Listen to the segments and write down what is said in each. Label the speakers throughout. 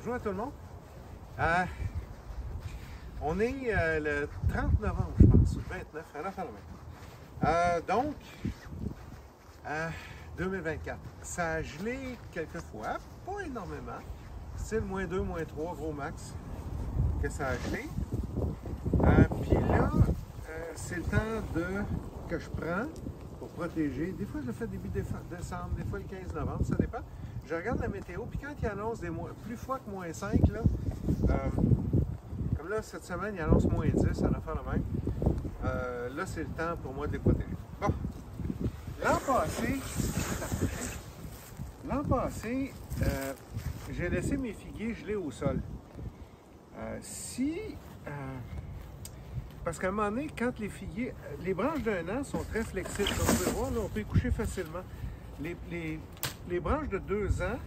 Speaker 1: Bonjour à tout le monde. On est le 30 novembre, je pense, ou 29, à la fin de la donc, 2024. Ça a gelé quelques fois, pas énormément. C'est le -2, -3, gros max, que ça a gelé. Puis là, c'est le temps que je prends pour protéger. Des fois, je fais début décembre, des fois le 15 novembre, ça dépend. Je regarde la météo, puis quand il annonce des plus froid que -5, là, comme là, cette semaine, il annonce -10, à la fin de même. Là, c'est le temps pour moi de les protéger. Bon, l'an passé, j'ai laissé mes figuiers gelés au sol. Parce qu'à un moment donné, quand les figuiers, les branches d'un an sont très flexibles, comme vous pouvez voir, là, on peut y coucher facilement. Les branches de 2 ans,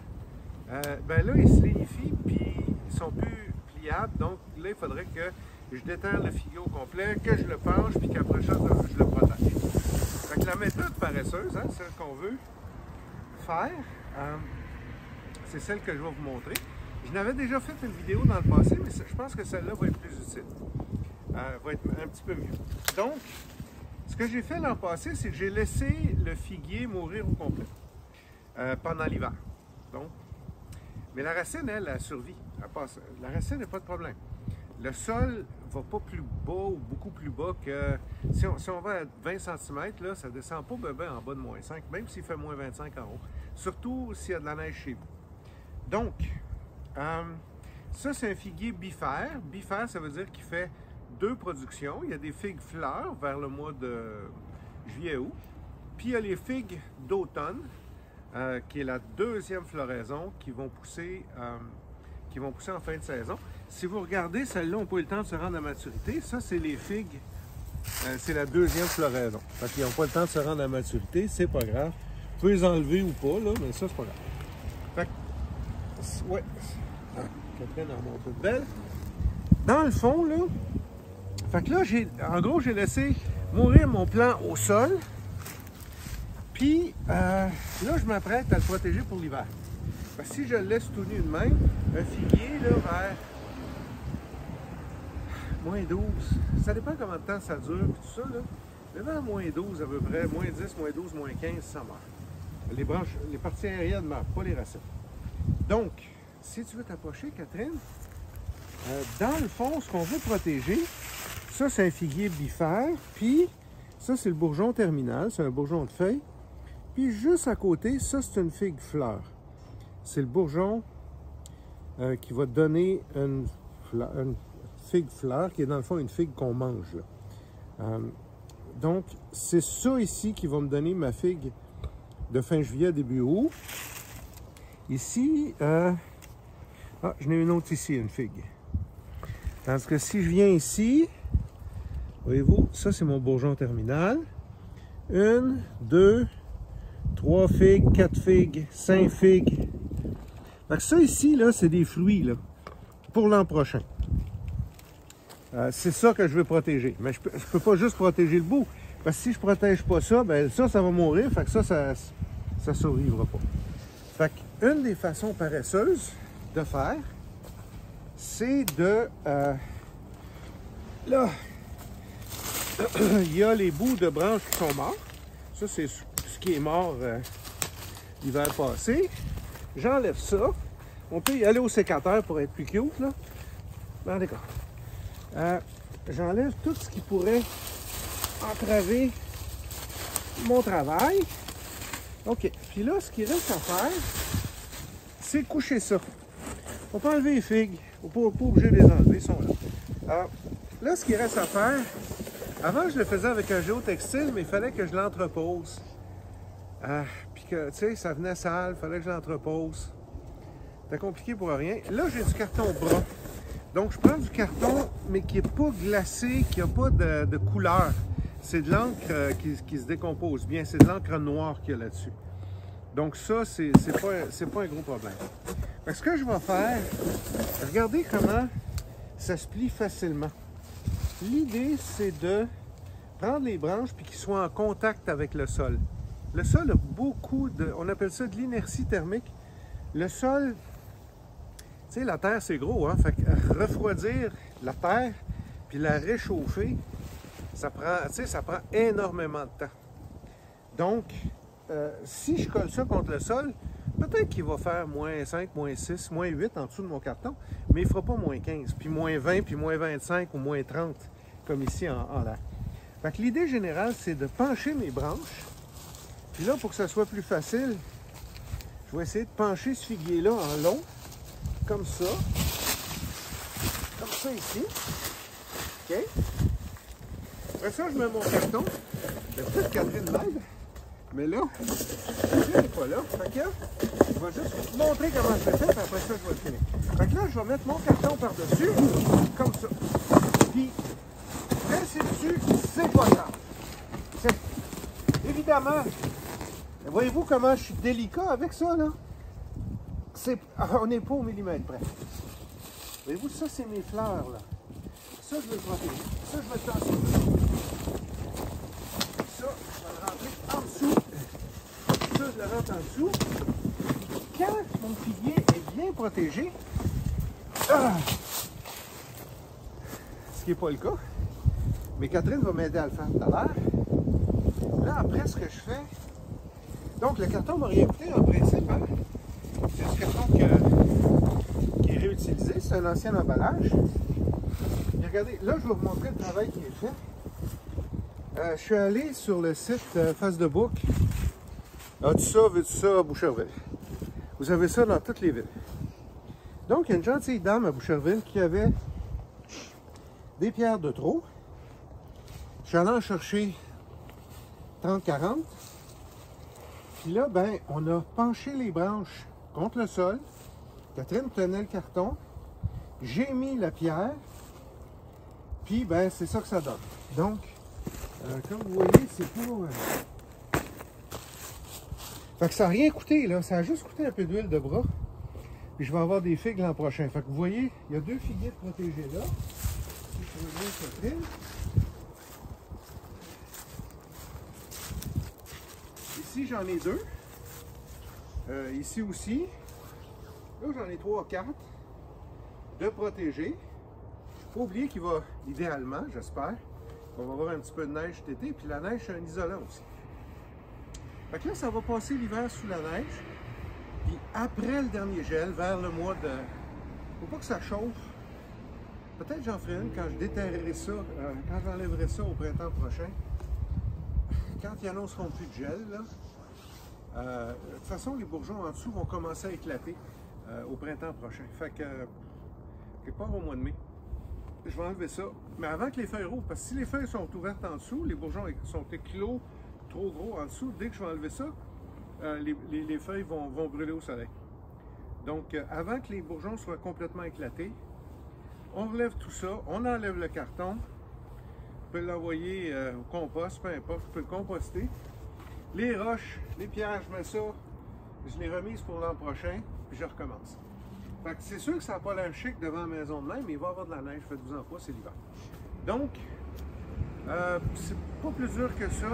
Speaker 1: ben là, ils se lénifient, puis ils sont plus pliables. Donc là, il faudrait que je déterre le figuier au complet, que je le penche, puis qu'après ça, je le protège. Fait que la méthode paresseuse, hein, celle qu'on veut faire, c'est celle que je vais vous montrer. Je n'avais déjà fait une vidéo dans le passé, mais je pense que celle-là va être plus utile. Va être un petit peu mieux. Donc, ce que j'ai fait l'an passé, c'est que j'ai laissé le figuier mourir au complet pendant l'hiver. Donc, mais la racine, elle, a survie. Elle passe. La racine n'est pas de problème. Le sol ne va pas plus bas ou beaucoup plus bas que... Si on va à 20 cm, là, ça ne descend pas bébé en bas de -5, même s'il fait -25 en haut. Surtout s'il y a de la neige chez vous. Donc, ça, c'est un figuier bifère. Bifère, ça veut dire qu'il fait 2 productions. Il y a des figues fleurs vers le mois de juillet-août. Puis il y a les figues d'automne, qui est la 2e floraison, qui vont pousser en fin de saison. Si vous regardez, celles-là n'ont pas eu le temps de se rendre à maturité. Ça, c'est les figues, c'est la 2e floraison. Fait qu'ils n'ont pas le temps de se rendre à maturité, c'est pas grave. Vous pouvez les enlever ou pas, là, mais ça, c'est pas grave. Fait que, ouais. Catherine en monte toute belle. Dans le fond, là, fait que là, en gros, j'ai laissé mourir mon plant au sol. Puis, là, je m'apprête à le protéger pour l'hiver. Parce que si je le laisse tout nu de même, un figuier, là, vers -12, ça dépend combien de temps ça dure, puis tout ça, là. Mais vers -12 à peu près, -10, -12, -15, ça meurt. Les branches, les parties aériennes meurent, pas les racines. Donc, si tu veux t'approcher, Catherine, dans le fond, ce qu'on veut protéger, ça, c'est un figuier bifère, puis ça, c'est le bourgeon terminal, c'est un bourgeon de feuille. Puis juste à côté, ça, c'est une figue fleur. C'est le bourgeon qui va donner une figue fleur, qui est dans le fond une figue qu'on mange, là. Donc, c'est ça ici qui va me donner ma figue de fin juillet, début août. Ici, j'en ai une autre ici, une figue. Tandis que si je viens ici, voyez-vous, ça c'est mon bourgeon terminal. 1, 2, 3 figues, 4 figues, 5 figues. Fait que ça ici, là, c'est des fruits, là, pour l'an prochain. C'est ça que je veux protéger. Mais je peux pas juste protéger le bout. Parce que si je protège pas ça, ben ça va mourir. Fait que ça survivra pas. Fait qu'une des façons paresseuses de faire, c'est de... là, il y a les bouts de branches qui sont morts. Ça, c'est ce qui est mort l'hiver passé. J'enlève ça. On peut y aller au sécateur pour être plus cute, là. Bon, d'accord. J'enlève tout ce qui pourrait entraver mon travail. OK. Puis là, ce qu'il reste à faire, c'est coucher ça. On peut enlever les figues. On n'est pas obligé de les enlever, ils sont là. Là, ce qu'il reste à faire, avant, je le faisais avec un géotextile, mais il fallait que je l'entrepose. Puis que, tu sais, ça venait sale, il fallait que je l'entrepose. C'était compliqué pour rien. Là, j'ai du carton brun. Donc, je prends du carton, mais qui n'est pas glacé, qui n'a pas de couleur. C'est de l'encre qui se décompose bien. C'est de l'encre noire qu'il y a là-dessus. Donc, ça, c'est pas un gros problème. Fait que ce que je vais faire, regardez comment ça se plie facilement. L'idée, c'est de prendre les branches puis qu'ils soient en contact avec le sol. Le sol a beaucoup de... On appelle ça de l'inertie thermique. Le sol sais, la terre, c'est gros, hein? Fait que refroidir la terre puis la réchauffer, ça prend énormément de temps. Donc, si je colle ça contre le sol, peut-être qu'il va faire moins 5, moins 6, moins 8 en dessous de mon carton, mais il ne fera pas moins 15, puis moins 20, puis moins 25 ou moins 30, comme ici en l'air. Fait que l'idée générale, c'est de pencher mes branches. Puis là, pour que ça soit plus facile, je vais essayer de pencher ce figuier-là en long, comme ça ici. OK? Après ça, je mets mon carton. Peut-être Catherine m'aide, mais là, elle n'est pas là. Fait que je vais juste vous montrer comment je fais ça, puis après ça, je vais le finir. Fait que là, je vais mettre mon carton par-dessus, comme ça. Puis, rester dessus, c'est pas grave. Évidemment, voyez-vous comment je suis délicat avec ça, là? On n'est pas au millimètre près. Voyez-vous, ça, c'est mes fleurs, là. Ça, je vais le protéger. Ça, je vais le tasser. Ça, je vais le rentrer en dessous. Ça, je le rentre en dessous. Quand mon figuier est bien protégé, ce qui n'est pas le cas, mais Catherine va m'aider à le faire tout à l'heure. Là, après, ce que je fais... Donc, le carton m'a rien coûté, en principe, hein? C'est ce carton qui est réutilisé. C'est un ancien emballage. Et regardez, là, je vais vous montrer le travail qui est fait. Je suis allé sur le site Face de Bouc. As-tu ça, veux-tu ça, à Boucherville? Vous avez ça dans toutes les villes. Donc, il y a une gentille dame à Boucherville qui avait des pierres de trop. Je suis allé en chercher 30-40. Puis là, ben, on a penché les branches contre le sol. Catherine tenait le carton. J'ai mis la pierre. Puis, ben, c'est ça que ça donne. Donc, comme vous voyez, c'est pour... Fait que ça n'a rien coûté, là. Ça a juste coûté un peu d'huile de bras. Puis je vais avoir des figues l'an prochain. Fait que vous voyez, il y a 2 figuiers protégés là. Si je reviens Catherine. Ici, j'en ai 2. Ici aussi. Là, j'en ai 3 ou 4 de protégés. Il faut oublier qu'il va, idéalement, j'espère, on va avoir un petit peu de neige cet été. Puis la neige, c'est un isolant aussi. Fait que là, ça va passer l'hiver sous la neige. Puis après le dernier gel, vers le mois de... Faut pas que ça chauffe. Peut-être j'en ferai une quand je déterrerai ça, quand j'enlèverai ça au printemps prochain. Quand ils annonceront plus de gel, là, de toute façon, les bourgeons en dessous vont commencer à éclater au printemps prochain. Fait que, quelque part au mois de mai, je vais enlever ça. Mais avant que les feuilles rouvrent, parce que si les feuilles sont ouvertes en dessous, les bourgeons sont éclos trop gros en dessous, dès que je vais enlever ça, les feuilles vont brûler au soleil. Donc, avant que les bourgeons soient complètement éclatés, on relève tout ça, on enlève le carton, on peut l'envoyer au compost, peu importe, on peut le composter. Les roches, les pierres, je mets ça, je les remise pour l'an prochain, puis je recommence. Fait que c'est sûr que ça n'a pas l'air chic devant la maison de même, mais il va y avoir de la neige, faites-vous en pas, c'est l'hiver. Donc, c'est pas plus dur que ça.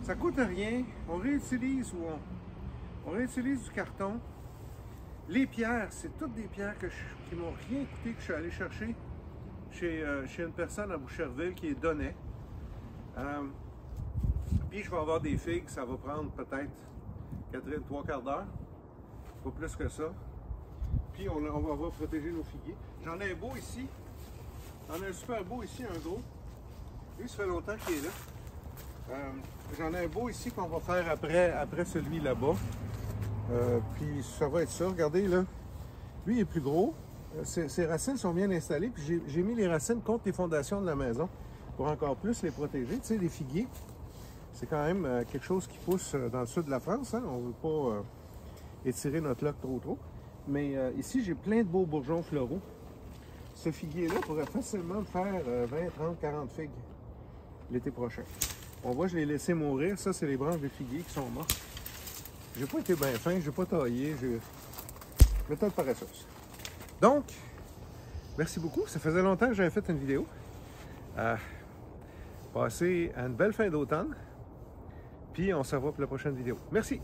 Speaker 1: Ça coûte rien, on réutilise on réutilise du carton. Les pierres, c'est toutes des pierres qui m'ont rien coûté, que je suis allé chercher chez une personne à Boucherville qui est donnée. Puis je vais avoir des figues, ça va prendre peut-être, Catherine, 3/4 d'heure, pas plus que ça. Puis on va protéger nos figuiers. J'en ai un beau ici, j'en ai un super beau ici, un gros. Lui, ça fait longtemps qu'il est là. J'en ai un beau ici qu'on va faire après celui là-bas. Puis ça va être ça, regardez là. Lui il est plus gros. Ses racines sont bien installées. Puis j'ai mis les racines contre les fondations de la maison pour encore plus les protéger. Tu sais, les figuiers, c'est quand même quelque chose qui pousse dans le sud de la France. Hein? On ne veut pas étirer notre loc trop. Mais ici, j'ai plein de beaux bourgeons floraux. Ce figuier-là pourrait facilement me faire 20, 30, 40 figues l'été prochain. On voit, je l'ai laissé mourir. Ça, c'est les branches de figuier qui sont mortes. J'ai pas été bien fin, j'ai pas taillé, j'ai méthode paresseuse. Donc, merci beaucoup. Ça faisait longtemps que j'avais fait une vidéo. Passez une belle fin d'automne. Puis on se revoit pour la prochaine vidéo. Merci!